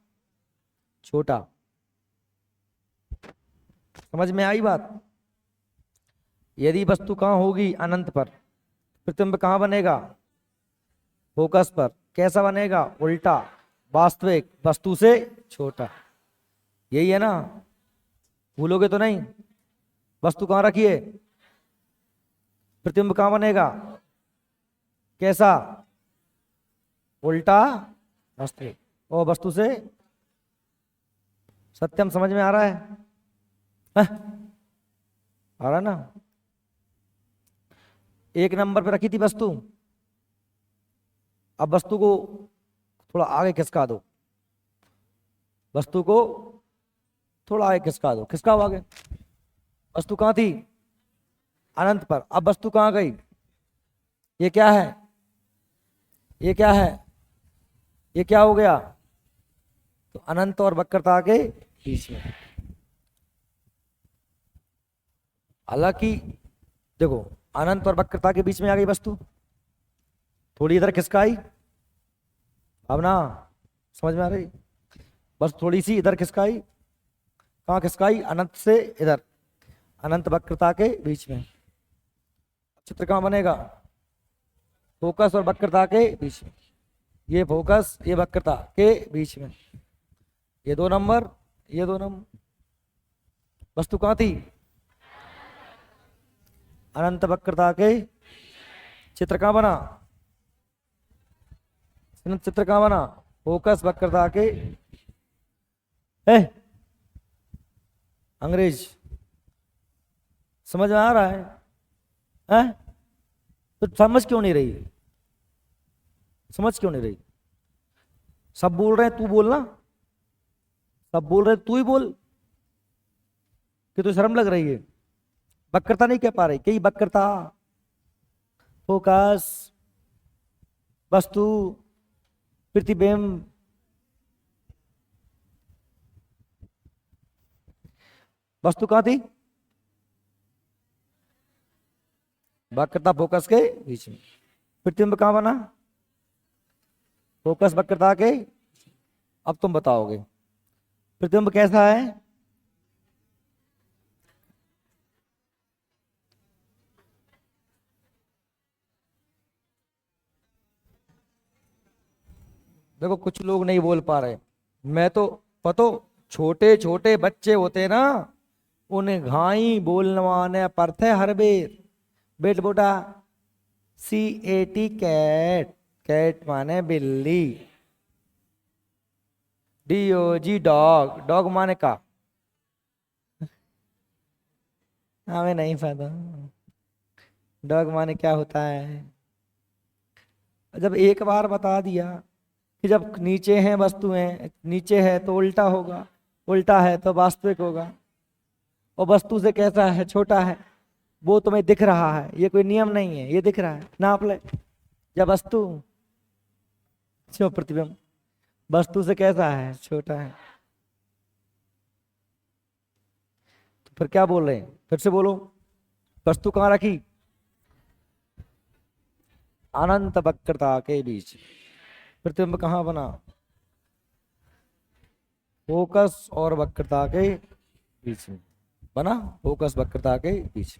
छोटा। समझ में आई बात। यदि वस्तु कहां होगी, अनंत पर, प्रतिबिंब कहां बनेगा, फोकस पर। कैसा बनेगा, उल्टा, वास्तविक, वस्तु से छोटा। यही है ना, भूलोगे तो नहीं। वस्तु कहां रखी है, प्रतिबिंब कहां बनेगा, कैसा, उल्टा, वास्तविक, और वस्तु से। सत्यम समझ में आ रहा है, आ रहा ना। 1 नंबर पे रखी थी वस्तु, अब वस्तु को थोड़ा आगे खिसका दो, वस्तु को थोड़ा आगे खिसका दो, खिसकाओ आगे। वस्तु कहां थी, अनंत पर, अब वस्तु कहां गई, ये क्या है, ये क्या है, ये क्या हो गया, तो अनंत और वक्रता के बीच में। हालांकि देखो अनंत और वक्रता के बीच में आ गई वस्तु, थोड़ी इधर खिसकाई, अब ना समझ में आ रही, बस थोड़ी सी इधर खिसकाई, कहां खिसकाई, अनंत से इधर, अनंत वक्रता के बीच में। चित्र कहां बनेगा, फोकस और वक्रता के बीच में। ये फोकस, ये वक्रता के बीच में, ये 2 नंबर, ये 2 नंबर। वस्तु कहां थी, अनंत वक्रता के, चित्र कहां बना, चित्र कहां बना, फोकस वक्रता के। अंग्रेज समझ में आ रहा है? तो समझ क्यों नहीं रही, समझ क्यों नहीं रही। सब बोल रहे हैं, तू बोलना, सब बोल रहे हैं, तू ही बोल, कि तो शर्म लग रही है। वक्रता नहीं कह पा रही, कई वक्रता, फोकस, वस्तु, प्रतिबिंब। वस्तु कहां थी, वक्रता फोकस के बीच में। प्रतिबिंब कहां बना, फोकस वक्रता के। अब तुम बताओगे प्रतिबिंब कैसा है, देखो कुछ लोग नहीं बोल पा रहे, मैं तो पतो, छोटे छोटे बच्चे होते ना, उन्हें घाई बोलवाने पड़ते हर बेर। बेट बोटा, CAT कैट, कैट माने बिल्ली। DOG डॉग, डॉग माने का, हमें नहीं पता डॉग माने क्या होता है। जब एक बार बता दिया कि जब नीचे हैं वस्तुएं, नीचे है तो उल्टा होगा, उल्टा है तो वास्तविक होगा, और वस्तु से कैसा है, छोटा है, वो तुम्हें दिख रहा है, ये कोई नियम नहीं है, ये दिख रहा है, नाप ले। जब वस्तु जो प्रतिबिंब वस्तु से कैसा है, छोटा है, तो फिर क्या बोल रहे हैं, फिर से बोलो। वस्तु कहाँ रखी, अनंत वक्रता के बीच। प्रतिबिंब कहाँ बना, फोकस और वक्रता के बीच में बना, फोकस वक्रता के बीच।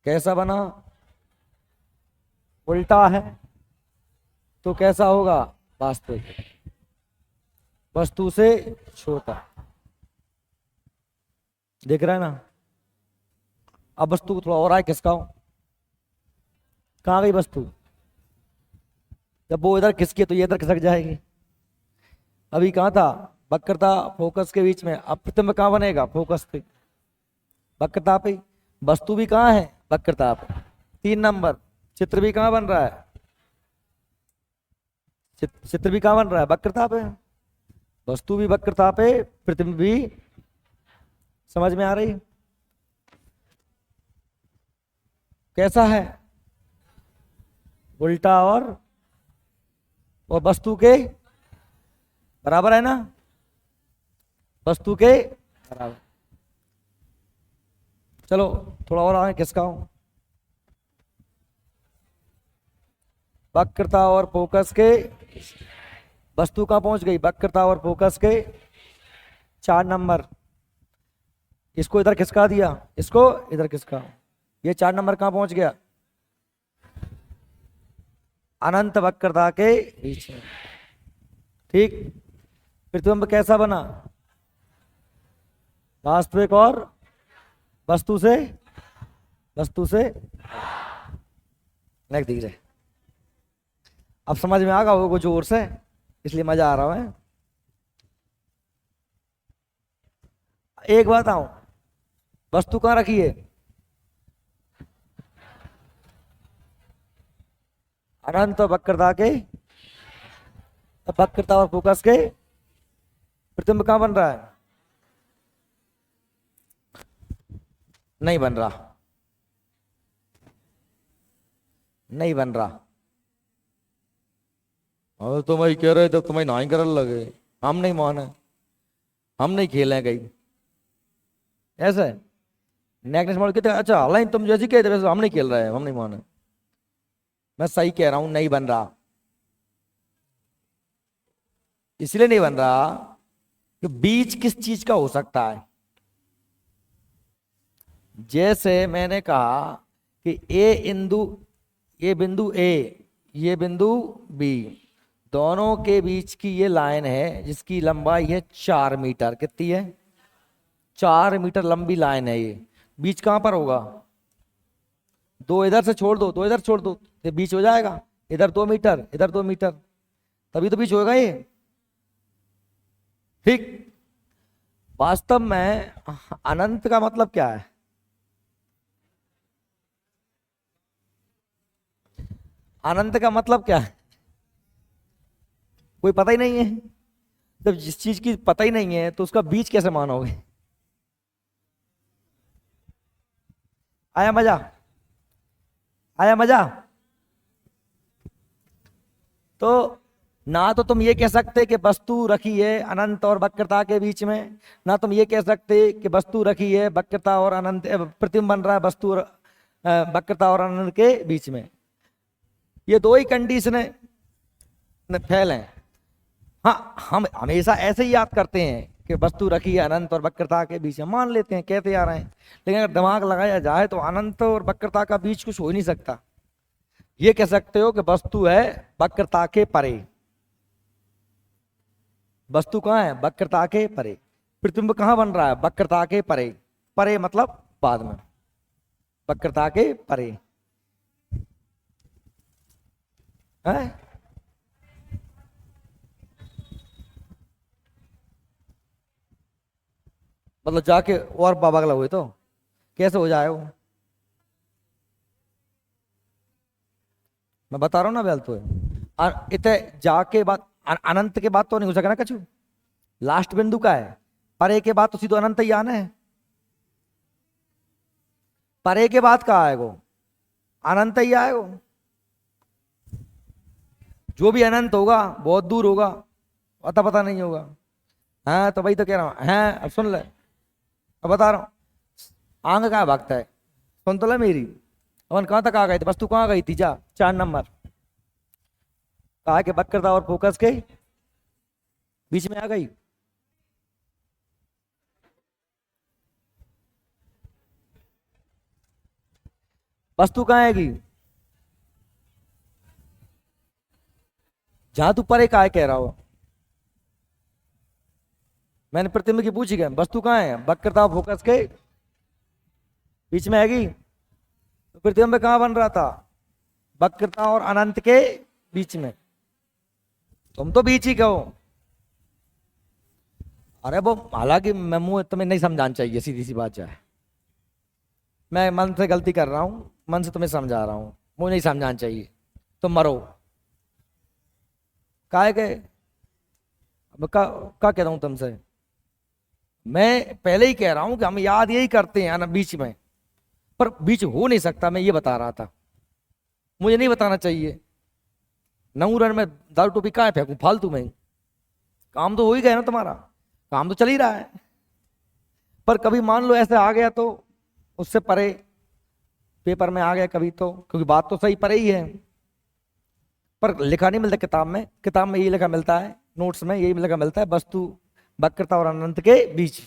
कैसा बना, उल्टा है तो कैसा होगा, वास्तविक, वस्तु से छोटा। देख रहा है ना। अब वस्तु को थोड़ा और आए खिसकाओ, कहाँ गई वस्तु, जब वो इधर खिसके तो ये इधर खिसक जाएगी। अभी कहाँ था, वक्रता फोकस के बीच में, अब प्रतिबिंब कहाँ बनेगा, फोकस पे, वक्रता पे। वस्तु भी कहाँ है, वक्रता पे। 3 नंबर, चित्र भी कहाँ बन रहा है, चित्र भी कहाँ बन रहा है, वक्रता पे। वस्तु भी वक्रता पे, प्रतिबिंब भी। समझ में आ रही, कैसा है, उल्टा और वस्तु के बराबर है ना, वस्तु के बराबर। चलो थोड़ा और आगे खिसकाओ। वक्रता और फोकस के, वस्तु कहां पहुंच गई, वक्रता और फोकस के 4 नंबर। इसको इधर खिसका दिया, इसको इधर खिसका, ये 4 नंबर कहां पहुंच गया, अनंत वक्रता के बीच में। ठीक। प्रतिबिंब कैसा बना, वास्तविक और वस्तु से नेक धीरे। अब समझ में आ गया वो जोर से, इसलिए मजा आ रहा है। एक बात आऊं, वस्तु कहां रखी है, अनंत वक्रता के, वक्रता और फोकस के। प्रतिबिंब कहां बन रहा है, नहीं बन रहा, नहीं बन रहा। और तुम ही कह रहे थे, तुम्हें नहीं कर लगे, हम नहीं माने, हम नहीं खेले कहीं, ऐसा है। नेक्स्ट मॉडल कहते अच्छा हालांकि तुम जैसे कहते वैसे हम नहीं खेल रहे हैं, हम नहीं माने। मैं सही कह रहा हूं, नहीं बन रहा। इसलिए नहीं बन रहा कि बीज किस चीज का हो सकता है। जैसे मैंने कहा कि ये बिंदु ए, ये बिंदु बी, दोनों के बीच की ये लाइन है जिसकी लंबाई है 4 मीटर। कितनी है, 4 मीटर लंबी लाइन है। ये बीच कहां पर होगा, 2 इधर से छोड़ दो, 2 इधर छोड़ दो, ये बीच हो जाएगा। इधर 2 मीटर, इधर 2 मीटर, तभी तो बीच होगा ये। ठीक। वास्तव में अनंत का मतलब क्या है, अनंत का मतलब क्या है, कोई पता ही नहीं है। जब जिस चीज की पता ही नहीं है तो उसका बीज कैसे मानोगे। आया मजा, आया मजा। तो ना तो तुम ये कह सकते कि वस्तु रखी है अनंत और वक्रता के बीच में, ना तुम ये कह सकते कि वस्तु रखी है वक्रता और अनंत, प्रतिबिंब बन रहा है वस्तु और वक्रता और अनंत के बीच में। ये 2 ही कंडीशन फेल हैं। हाँ, हम हमेशा ऐसे ही याद करते हैं कि वस्तु रखी है अनंत और वक्रता के बीच में, मान लेते हैं, कहते आ रहे हैं। लेकिन अगर दिमाग लगाया जाए तो अनंत और वक्रता का बीच कुछ हो ही नहीं सकता। ये कह सकते हो कि वस्तु है वक्रता के परे। वस्तु कहाँ है, वक्रता के परे। प्रतिबिंब कहाँ बन रहा है, वक्रता के परे। परे मतलब बाद में, वक्रता के परे। है? मतलब जाके और पागल हुए तो कैसे हो जाए वो? मैं बता रहा हूँ ना बेल तो इतने जाके बाद अनंत के बाद तो नहीं हो सका ना कछु। लास्ट बिंदु का है, परे के बाद तो सीधो अनंत ही आना है। परे के बाद कहा आएगो? अनंत ही आएगो। जो भी अनंत होगा बहुत दूर होगा, पता पता नहीं होगा। हाँ तो वही तो कह रहा हूँ। हाँ अब सुन ले, अब बता रहा हूँ। आंग कहाँ भागता है, सुन तो ले मेरी। अपन कहाँ तक आ गए थे, बस तू कहाँ गई थी? जा 4 नंबर कहा के वक्रता और फोकस के बीच में आ गई। वस्तु कहाँ आएगी? जहां तू परे का है कह रहा हो। मैंने प्रतिबिंब की पूछी क्या, वस्तु कहाँ है? वक्रता और फोकस के बीच में आएगी। तो प्रतिबिंब कहाँ बन रहा था? वक्रता और अनंत के बीच में। तुम तो बीच ही कहो। अरे वो हालांकि मैं मुंह तुम्हें नहीं समझाना चाहिए, सीधी सी बात है। मैं मन से गलती कर रहा हूं, मन से तुम्हें समझा रहा हूं, मुझे नहीं समझाना चाहिए। तुम मरो काहे के? अब का कह रहा हूं तुमसे? मैं पहले ही कह रहा हूं कि हम याद यही करते हैं ना बीच में, पर बीच हो नहीं सकता, मैं ये बता रहा था। मुझे नहीं बताना चाहिए। 9 रन में दारू टोपी काहे फेंकूं फालतू में? काम तो हो ही गया ना तुम्हारा, काम तो चल ही रहा है। पर कभी मान लो ऐसे आ गया तो उससे परे पेपर में आ गया कभी तो, क्योंकि बात तो सही परे ही है, पर लिखा नहीं मिलता किताब में। किताब में यही लिखा मिलता है, नोट्स में यही लिखा मिलता है, वस्तु वक्रता और अनंत के बीच।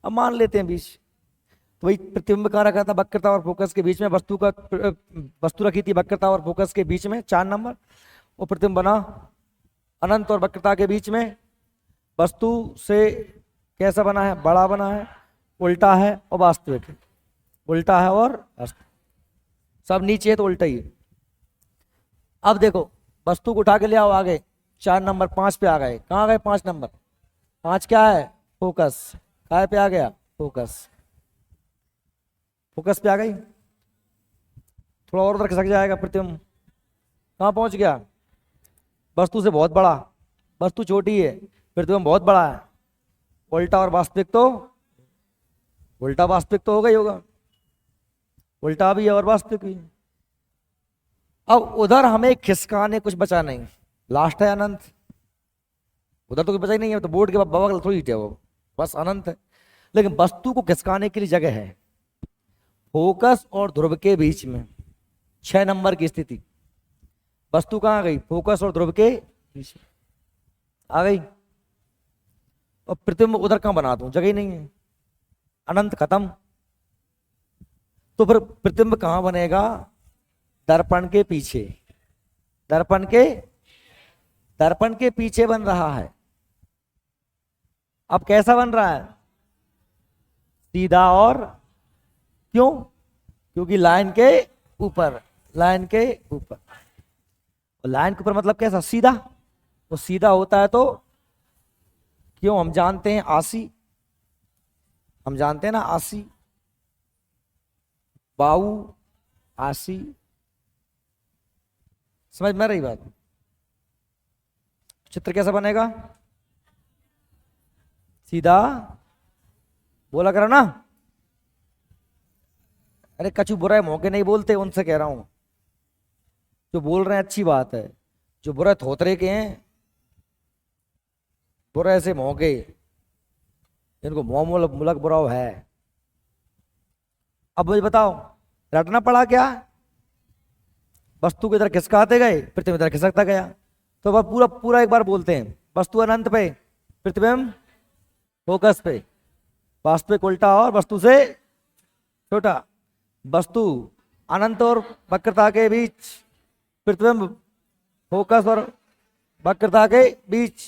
अब मान लेते हैं बीच, तो वही प्रतिबिंब कहाँ रखा था? वक्रता और फोकस के बीच में। वस्तु का वस्तु रखी थी वक्रता और फोकस के बीच में 4 नंबर, और प्रतिबिंब बना अनंत और वक्रता के बीच में। वस्तु से कैसा बना है? बड़ा बना है, उल्टा है और वास्तविक है। उल्टा है और वास्तविक, सब नीचे है तो उल्टा ही है। अब देखो वस्तु को उठा के ले आओ आगे, 4 नंबर 5 पे आ गए। कहाँ गए 5 नंबर? 5 क्या है? फोकस। काय पे आ गया? फोकस। फोकस पे आ गई। थोड़ा और उधर खिसक जाएगा प्रतिबिंब, कहाँ पहुंच गया? वस्तु से बहुत बड़ा, वस्तु छोटी है, प्रतिबिंब बहुत बड़ा है। उल्टा और वास्तविक तो, उल्टा वास्तविक तो होगा ही होगा, उल्टा भी है और वास्तविक भी। अब उधर हमें खिसकाने कुछ बचा नहीं, लास्ट है अनंत। उधर तो कुछ बचा ही नहीं है, तो बोर्ड के बगल थोड़ी है वो, बस अनंत है। लेकिन वस्तु को खिसकाने के लिए जगह है फोकस और ध्रुव के बीच में। 6 नंबर की स्थिति, वस्तु कहाँ गई? फोकस और ध्रुव के बीच में आ गई। और प्रतिबिंब उधर कहाँ बना दूं, जगह ही नहीं है, अनंत खत्म। तो फिर प्रतिबिंब कहाँ बनेगा? दर्पण के पीछे। दर्पण के, दर्पण के पीछे बन रहा है। अब कैसा बन रहा है? सीधा और, क्यों? क्योंकि लाइन के ऊपर, लाइन के ऊपर। लाइन के ऊपर मतलब कैसा? सीधा। तो सीधा होता है तो क्यों? हम जानते हैं आसी, हम जानते हैं ना आसी, बाऊ आसी। समझ में रही बात? चित्र कैसा बनेगा? सीधा, बोला करो ना। अरे कछु बुरा है मौके नहीं बोलते, उनसे कह रहा हूं। जो बोल रहे हैं अच्छी बात है, जो बुरा थोतरे के हैं, बुरा से मौके, इनको मोह मुलक बुराव है। अब मुझे बताओ रटना पड़ा क्या? वस्तु की तरह खिसकाते गए, प्रतिबिंब तरह खिसकता गया। तो अब पूरा पूरा एक बार बोलते हैं। वस्तु अनंत पे, प्रतिबिंब फोकस पे, वास्तविक उल्टा और वस्तु से छोटा। वस्तु अनंत और वक्रता के बीच, प्रतिबिंब फोकस और वक्रता के बीच,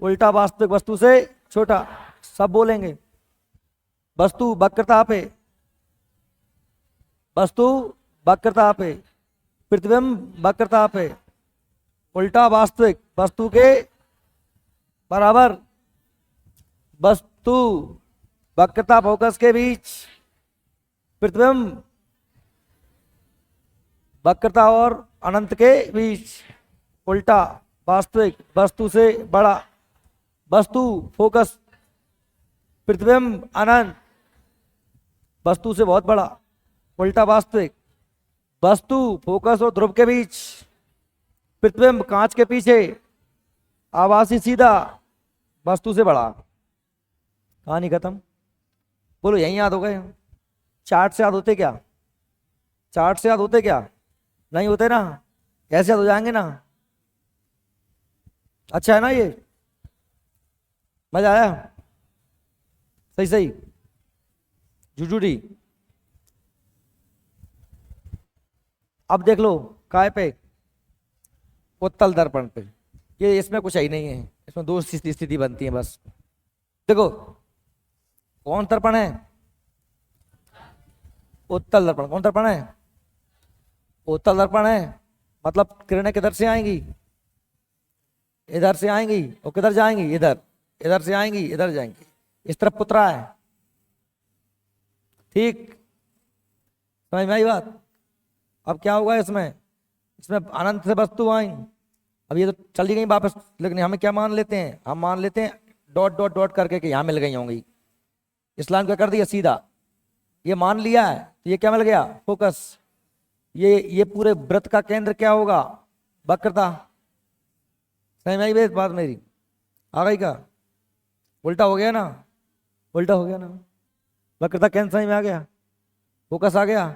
उल्टा वास्तविक वस्तु से छोटा। सब बोलेंगे। वस्तु वक्रता पे, वस्तु वक्रता पे, प्रतिबिंब वक्रता पे उल्टा वास्तविक वस्तु के बराबर, वस्तु वक्रता फोकस के बीच, प्रतिबिंब वक्रता और अनंत के बीच, उल्टा वास्तविक वस्तु से बड़ा, वस्तु फोकस, प्रतिबिंब अनंत वस्तु से बहुत बड़ा, उल्टा वास्तविक वस्तु फोकस और ध्रुव के बीच, प्रतिबिंब कांच के पीछे, आभासी सीधा वस्तु से बड़ा। कहानी खत्म। बोलो यहीं याद हो गए? चार्ट से याद होते क्या? चार्ट से याद होते क्या? नहीं होते ना? कैसे याद हो जाएंगे ना? अच्छा है ना ये? मजा आया? सही सही जुजुड़ी। अब देख लो काय पे, उत्तल दर्पण पे। ये इसमें कुछ ही नहीं है, इसमें दो स्थिति बनती है बस। देखो कौन दर्पण है? उत्तल दर्पण। कौन दर्पण है? उत्तल दर्पण है। मतलब किरणें किधर से आएंगी? इधर से आएंगी। और किधर जाएंगी? इधर। इधर से आएंगी, इधर जाएंगी। इस तरफ पुतरा है। ठीक, समझ में आई बात? अब क्या होगा इसमें? इसमें अनंत से वस्तु आई। अब ये तो चली गई वापस, लेकिन हमें क्या मान लेते हैं? हम मान लेते हैं डॉट डॉट डॉट करके कि यहाँ मिल गई होंगी। इस्लाम क्या कर दिया? सीधा ये मान लिया है, तो ये क्या मिल गया? फोकस। ये पूरे वृत्त का केंद्र क्या होगा? वक्रता। समझ में आई बात मेरी? आ गई का? उल्टा हो गया ना? उल्टा हो गया ना? वक्रता केंद्र समझ में आ गया, फोकस आ गया।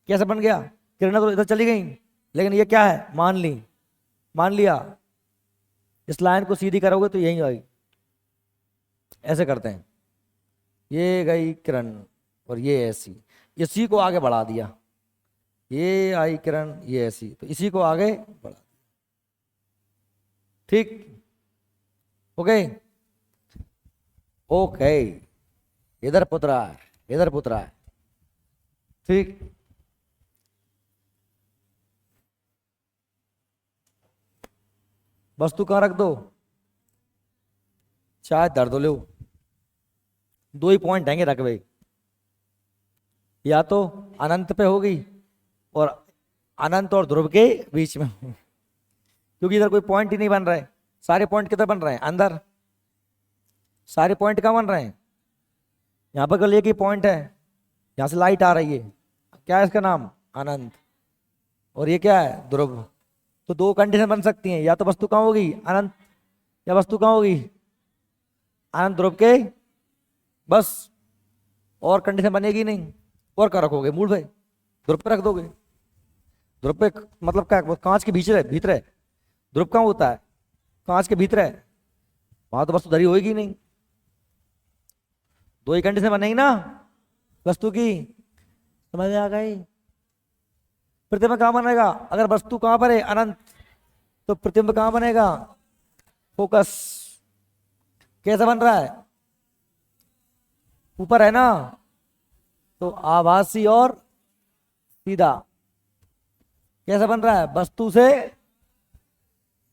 कैसे बन गया? किरणें तो इधर चली गई, लेकिन ये क्या है? मान ली, मान लिया। इस लाइन को सीधी करोगे तो यही आई। ऐसे करते हैं, ये गई किरण और ये ऐसी, इसी को आगे बढ़ा दिया। ये आई किरण, ये ऐसी, तो इसी को आगे बढ़ा दिया। ठीक, ओके ओके। इधर पुतरा है, इधर पुतरा है। ठीक, वस्तु कहां रख दो? चाहे दर्द लो, दो ही पॉइंट हैंगे रकबे। या तो अनंत पे होगी और अनंत और ध्रुव के बीच में, क्योंकि इधर कोई पॉइंट ही नहीं बन रहा है। सारे पॉइंट किधर बन रहे हैं? अंदर। सारे पॉइंट कहाँ बन रहे हैं? यहाँ पर केवल एक ही पॉइंट है, यहाँ से लाइट आ रही है। क्या है इसका नाम? अनंत। और ये क्या है? ध्रुव। तो दो कंडीशन बन सकती हैं, या तो वस्तु कहाँ होगी? अनंत, या वस्तु कहाँ होगी? अनंत ध्रुव के बस। और कंडीशन बनेगी नहीं। और क्या रखोगे? मूल भाई ध्रुव पे रख दोगे। ध्रुव पे मतलब क्या? कांच के भीतर है, भीतर है। ध्रुव कहाँ होता है? कांच के भीतर है, वहां तो वस्तु धरी होगी नहीं। दो ही कंडीशन बनेगी ना वस्तु की। समझ में आ गई? प्रतिबिंब कहाँ बनेगा? अगर वस्तु कहाँ पर है? अनंत, तो प्रतिबिंब कहाँ बनेगा? फोकस। कैसे बन रहा है? ऊपर है ना, तो आभासी और सीधा। कैसे बन रहा है? वस्तु से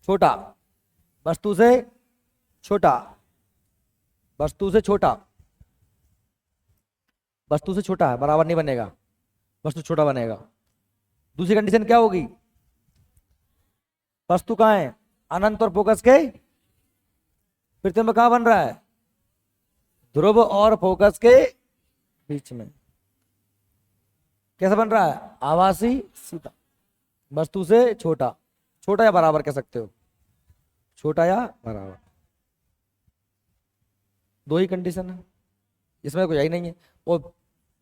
छोटा, वस्तु से छोटा, वस्तु से छोटा, वस्तु से छोटा है, बराबर नहीं बनेगा, वस्तु छोटा बनेगा। दूसरी कंडीशन क्या होगी? वस्तु कहाँ है? अनंत और फोकस के प्रतिबिंब कहाँ बन रहा है? ध्रुव और फोकस के बीच में। कैसे बन रहा है? आभासी सीधा, वस्तु से छोटा। छोटा या बराबर कह सकते हो, छोटा या बराबर, दो ही कंडीशन है, इसमें कोई ही नहीं है। और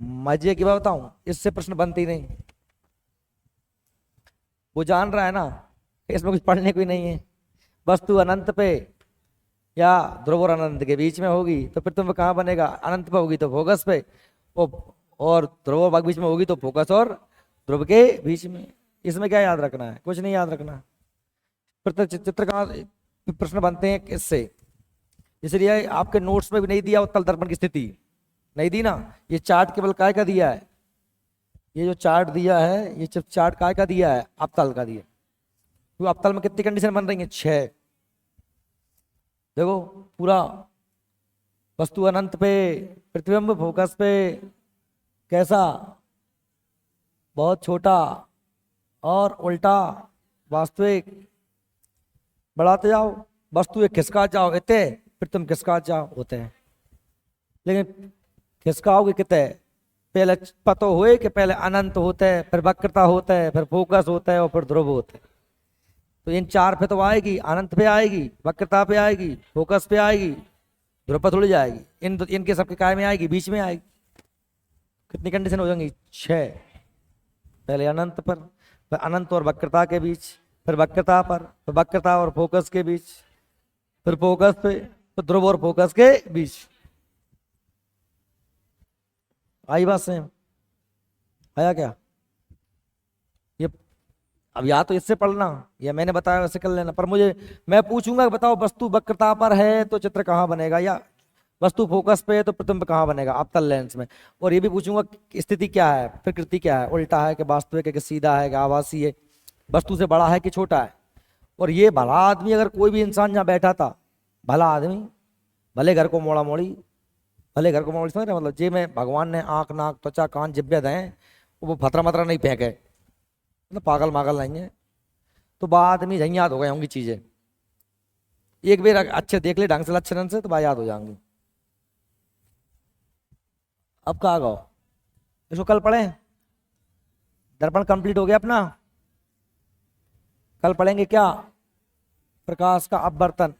मजे की बात बताऊं, इससे प्रश्न बनते ही नहीं। वो जान रहा है ना इसमें कुछ पढ़ने को ही नहीं है। वस्तु अनंत पे या ध्रुव और अनंत के बीच में होगी तो प्रतिबिंब कहाँ बनेगा? अनंत पे होगी तो फोकस पे, और ध्रुव और बीच में होगी तो फोकस और ध्रुव के बीच में। इसमें क्या याद रखना है? कुछ नहीं याद रखना। चित्र कहाँ प्रश्न बनते हैं इससे, इसलिए आपके नोट्स में भी नहीं दिया उत्तल दर्पण की स्थिति, नहीं दी ना। ये चार्ट केवल काय का दिया है? ये जो चार्ट दिया है, ये सिर्फ चार्ट काय का दिया है? अवतल का दिया। तो अवतल में कितनी कंडीशन बन रही है? 6। देखो पूरा वस्तु अनंत पे, प्रतिबिंब फोकस पे, कैसा? बहुत छोटा, और उल्टा वास्तविक। बढ़ाते जाओ, वस्तु एक खिसका जाओ इतने, फिर तुम खिसका जाओ होते हैं। लेकिन खिसकाओगे कितने? पहले पतो हुए कि पहले अनंत होता है, फिर वक्रता होता है, फिर फोकस होता है, और फिर ध्रुव होता है। तो इन 4 पे तो आएगी, अनंत पे आएगी, वक्रता पे आएगी, फोकस पे आएगी, ध्रुव पर थोड़ी जाएगी। इनके सबके काय में आएगी? बीच में आएगी। कितनी कंडीशन हो जाएंगी? 6। पहले अनंत पर, फिर अनंत और वक्रता के बीच, फिर वक्रता पर, फिर वक्रता और फोकस के बीच, फिर फोकस पे, फिर ध्रुव और फोकस के बीच। आई बात से? आया क्या? ये अब या तो इससे पढ़ना, या मैंने बताया वैसे कर लेना। पर मैं पूछूंगा कि बताओ वस्तु वक्रता पर है तो चित्र कहाँ बनेगा, या वस्तु फोकस पे है तो प्रतिबिंब कहाँ बनेगा? अवतल लेंस में। और ये भी पूछूंगा कि स्थिति क्या है, प्रकृति क्या है, उल्टा है कि वास्तविक है कि सीधा है कि आभासी है, वस्तु से बड़ा है कि छोटा है। और ये भला आदमी, अगर कोई भी इंसान यहाँ बैठा था, भला आदमी, भले घर को मोड़ा मोड़ी, भले घर को मोड़ी, समझ रहे? मतलब जे में भगवान ने आंख, नाक, त्वचा, कान, जिब्बे दें, वो फतरा मतरा नहीं फेंके, मतलब पागल मागल नहीं है। तो बाद में झंझात हो गई होंगी चीजें। एक बार अच्छे देख ले ढंग से, लक्षण से, तो बात याद हो जाएंगी। अब कहाँ गो? इसको कल पढ़ें? दर्पण कंप्लीट हो गया अपना। कल पढ़ेंगे क्या? प्रकाश का अपवर्तन।